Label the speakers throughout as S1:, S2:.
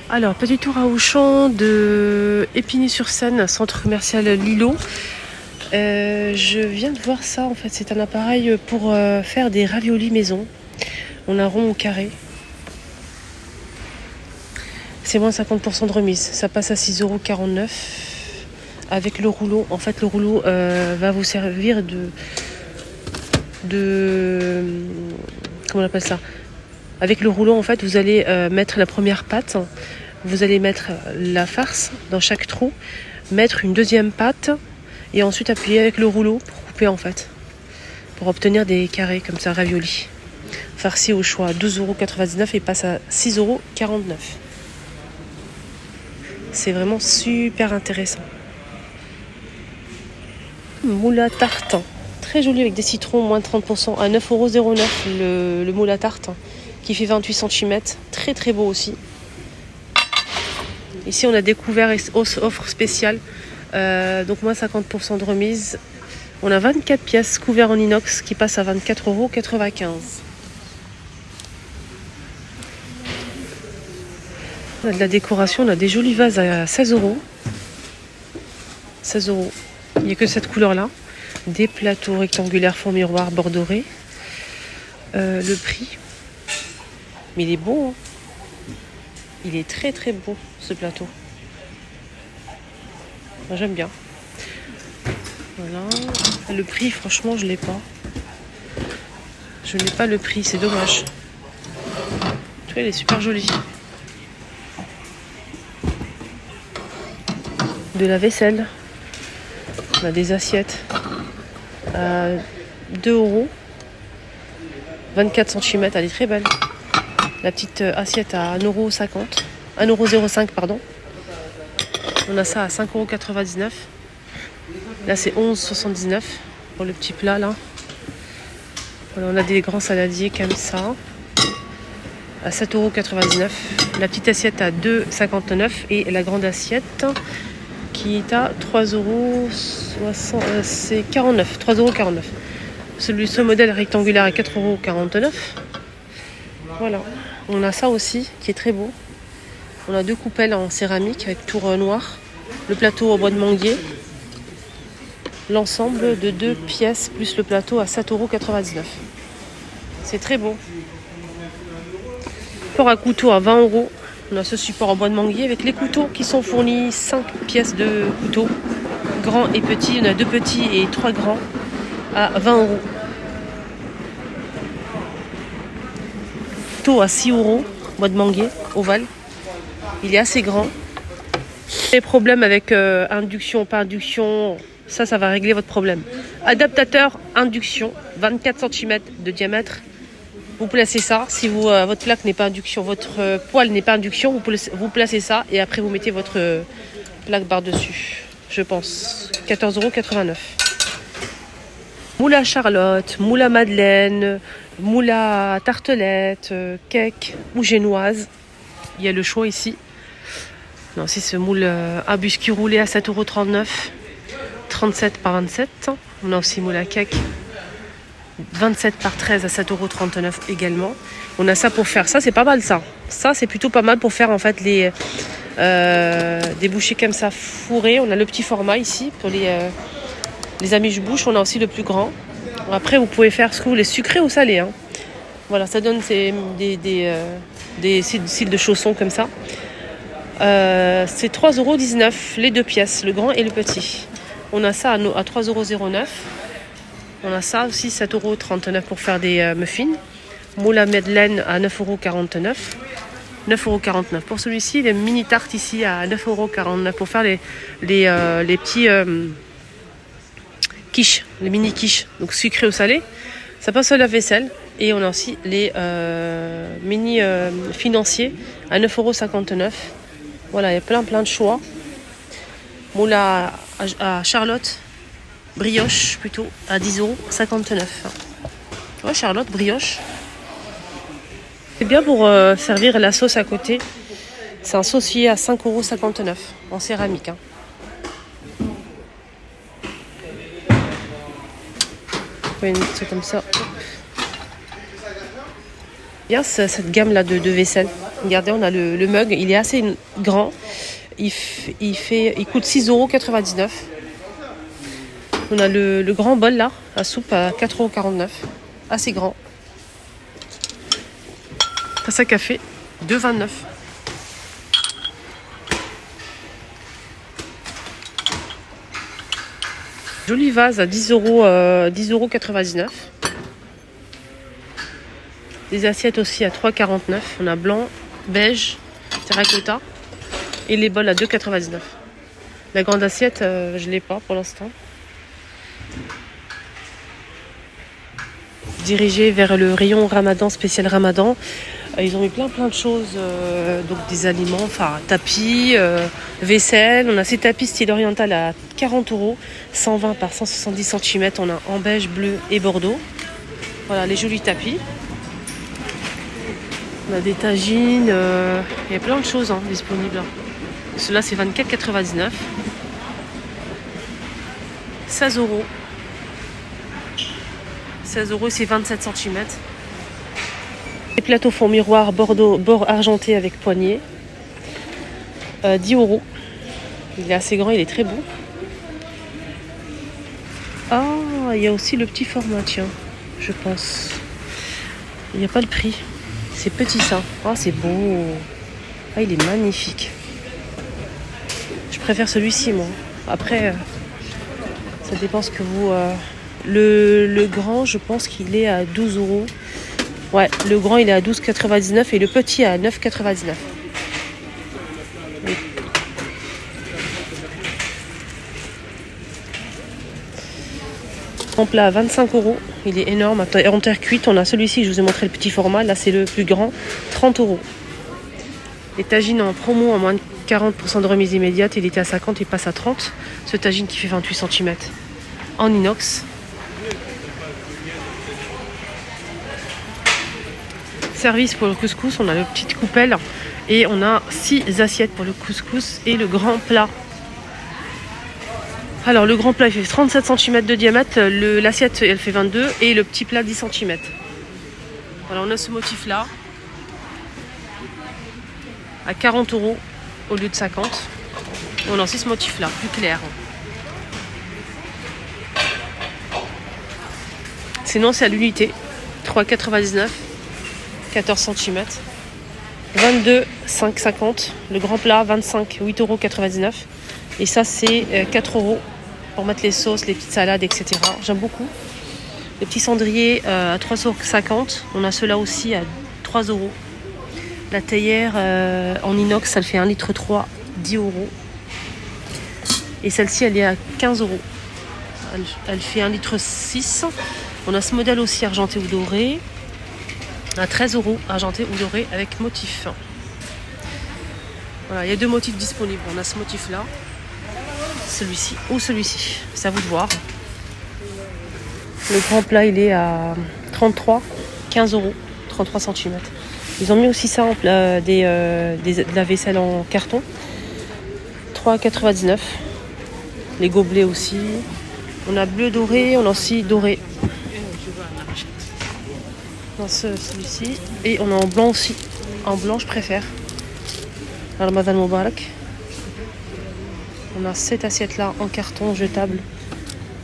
S1: Alors, petit tour à Auchan de Épinay-sur-Seine, centre commercial Lilo. Je viens de voir ça, en fait, c'est un appareil pour faire des raviolis maison. On a rond ou carré. C'est moins 50% de remise. Ça passe à 6,49 € avec le rouleau. En fait, le rouleau va vous servir de comment on appelle ça? Avec le rouleau, en fait, vous allez mettre la première pâte. Vous allez mettre la farce dans chaque trou, mettre une deuxième pâte et ensuite appuyer avec le rouleau pour couper, en fait, pour obtenir des carrés comme ça, raviolis. Farci au choix 12,99 € et passe à 6,49 €. C'est vraiment super intéressant. Moule à tarte, très joli avec des citrons, moins de 30% à 9,09 € le moule à tarte qui fait 28 cm, très très beau aussi. Ici on a découvert offre spéciale, donc moins 50% de remise. On a 24 pièces couverts en inox qui passent à 24,95 €. On a de la décoration, on a des jolis vases à 16 €. 16 €. Il n'y a que cette couleur-là. Des plateaux rectangulaires fond miroir bord doré. Le prix. Mais il est beau. Hein. Il est très très beau ce plateau. Moi, j'aime bien. Voilà. Le prix, franchement, je l'ai pas. Je n'ai pas le prix, c'est dommage. Tu vois, il est super joli. De la vaisselle. On a des assiettes à 2 €. 24 cm, elle est très belle. La petite assiette à 1,50 €. 1,05 €, pardon. On a ça à 5,99 €. Là, c'est 11,79 € pour le petit plat, là. Voilà, on a des grands saladiers comme ça. À 7,99 €. La petite assiette à 2,59 € et la grande assiette qui est à 3,49 €. C'est 49, 3,49 €. Ce modèle rectangulaire à 4,49 €. Voilà. On a ça aussi qui est très beau. On a deux coupelles en céramique avec tour noir. Le plateau en bois de manguier. L'ensemble de 2 pièces plus le plateau à 7,99 €. C'est très beau. Support à couteau à 20 €. On a ce support en bois de manguier avec les couteaux qui sont fournis. 5 pièces de couteaux, grands et petits. On a 2 petits et 3 grands à 20 €. Couteau à 6 €, bois de manguier, ovale. Il est assez grand. Les problèmes avec induction, pas induction, ça va régler votre problème. Adaptateur induction, 24 cm de diamètre. Vous placez ça, si votre plaque n'est pas induction, votre poêle n'est pas induction, vous placez ça et après vous mettez votre plaque par-dessus, je pense. 14,89 €. Moule à Charlotte, moule à Madeleine, moule à tartelette, cake ou génoise. Il y a le choix ici. Non, c'est ce moule à biscuit roulé à 7,39 €, 37 par 27. On a aussi moule à cake. 27 par 13 à 7,39 € également. On a ça pour faire. Ça, c'est pas mal ça. Ça, c'est plutôt pas mal pour faire en fait des bouchées comme ça fourrées. On a le petit format ici pour les amuse-bouches. On a aussi le plus grand. Après, vous pouvez faire ce que vous voulez, sucré ou salé. Hein. Voilà, ça donne des cils de chaussons comme ça. C'est 3,19 € les 2 pièces, le grand et le petit. On a ça à 3,09 €. On a ça aussi, 7,39 € pour faire des muffins. Moule à Madeleine à 9,49 €. 9,49 € pour celui-ci. Les mini tartes ici à 9,49 € pour faire les petits quiches, les mini quiches, donc sucré ou salé. Ça passe à la vaisselle. Et on a aussi les mini financiers à 9,59 €. Voilà, il y a plein de choix. Moule à Charlotte. Brioche plutôt à 10,59 €. Ouais, Charlotte, brioche. C'est bien pour servir la sauce à côté. C'est un saucier à 5,59 € en céramique. Hein. Ouais, c'est comme ça. Bien cette gamme là de vaisselle. Regardez, on a le mug, il est assez grand. Il coûte 6,99 €. On a le grand bol là, à soupe à 4,49 €. Assez grand. Tasse à café, 2,29 €. Joli vase à 10,99 €. Des assiettes aussi à 3,49 €. On a blanc, beige, terracotta. Et les bols à 2,99 €. La grande assiette, je ne l'ai pas pour l'instant. Dirigé vers le rayon Ramadan, spécial Ramadan. Ils ont mis plein de choses, donc des aliments, enfin tapis, vaisselle. On a ces tapis style oriental à 40 €, 120 par 170 cm. On a en beige, bleu et bordeaux. Voilà les jolis tapis. On a des tagines, il y a plein de choses disponibles. Cela c'est 24,99 €. 16 €. 16 € c'est 27 cm. Les plateaux fond miroir bordeaux, bord argenté avec poignée. 10 €. Il est assez grand, il est très beau. Ah, il y a aussi le petit format, tiens, je pense. Il n'y a pas le prix. C'est petit ça. Ah, c'est beau. Ah, il est magnifique. Je préfère celui-ci, moi. Après, ça dépend ce que vous... Le grand, je pense qu'il est à 12 €. Ouais, le grand, il est à 12,99 € et le petit à 9,99 €. Oui. En plat à 25 €. Il est énorme. En terre cuite, on a celui-ci, je vous ai montré le petit format. Là, c'est le plus grand. 30 €. Les tagines en promo en moins de 40% de remise immédiate. Il était à 50, il passe à 30. Ce tagine qui fait 28 cm. En inox. Service pour le couscous, on a le petit coupelle et on a 6 assiettes pour le couscous et le grand plat. Alors le grand plat il fait 37 cm de diamètre, l'assiette elle fait 22 et le petit plat 10 cm. Voilà, on a ce motif là à 40 € au lieu de 50. On a aussi ce motif là, plus clair. Sinon c'est à l'unité, 3,99 €. 14 cm, 22, 5,50. Le grand plat, 25, 8,99 €. Et ça, c'est 4 € pour mettre les sauces, les petites salades, etc. J'aime beaucoup. Les petits cendriers à 3,50 €. On a ceux-là aussi à 3 €. La théière en inox, elle fait 1,3 litre, 10 €. Et celle-ci, elle est à 15 €. Elle fait 1,6 litre. On a ce modèle aussi argenté ou doré. À 13 € argenté ou doré avec motif. Voilà, il y a 2 motifs disponibles. On a ce motif là, celui-ci ou celui-ci. C'est à vous de voir. Le grand plat il est à 33, 15 €, 33 cm. Ils ont mis aussi ça en plat, de la vaisselle en carton. 3,99 €. Les gobelets aussi. On a bleu doré, on a aussi doré. Dans celui-ci et on a en blanc aussi. En blanc je préfère. Ramadan Mubarak. On a cette assiette là en carton jetable.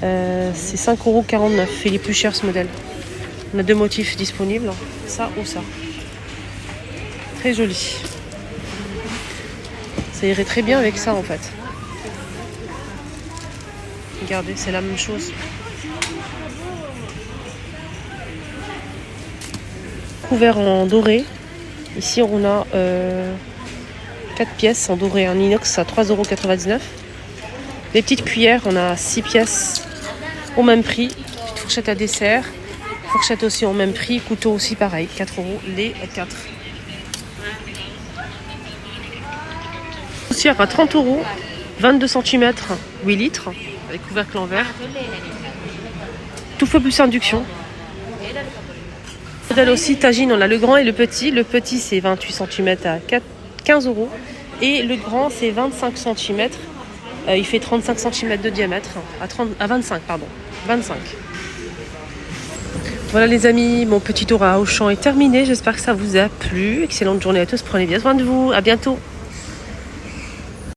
S1: C'est 5,49 €. Il est plus cher ce modèle. On a 2 motifs disponibles, ça ou ça. Très joli. Ça irait très bien avec ça en fait. Regardez, c'est la même chose. Couvert en doré. Ici on a 4 pièces en doré en inox à 3,99 €. Les petites cuillères, on a 6 pièces au même prix. Petite fourchette à dessert. Fourchette aussi au même prix. Couteau aussi pareil, 4 €. Les 4. Aussi à 30 €. 22 cm, 8 litres. Avec couvercle en verre. Tout feu plus induction. Modèle aussi tagine, on a le grand et le petit. Le petit c'est 28 cm à 15 € et le grand c'est 25 cm. Il fait 35 cm de diamètre à 25 pardon. 25. Voilà les amis, mon petit tour à Auchan est terminé. J'espère que ça vous a plu. Excellente journée à tous, prenez bien soin de vous, à bientôt.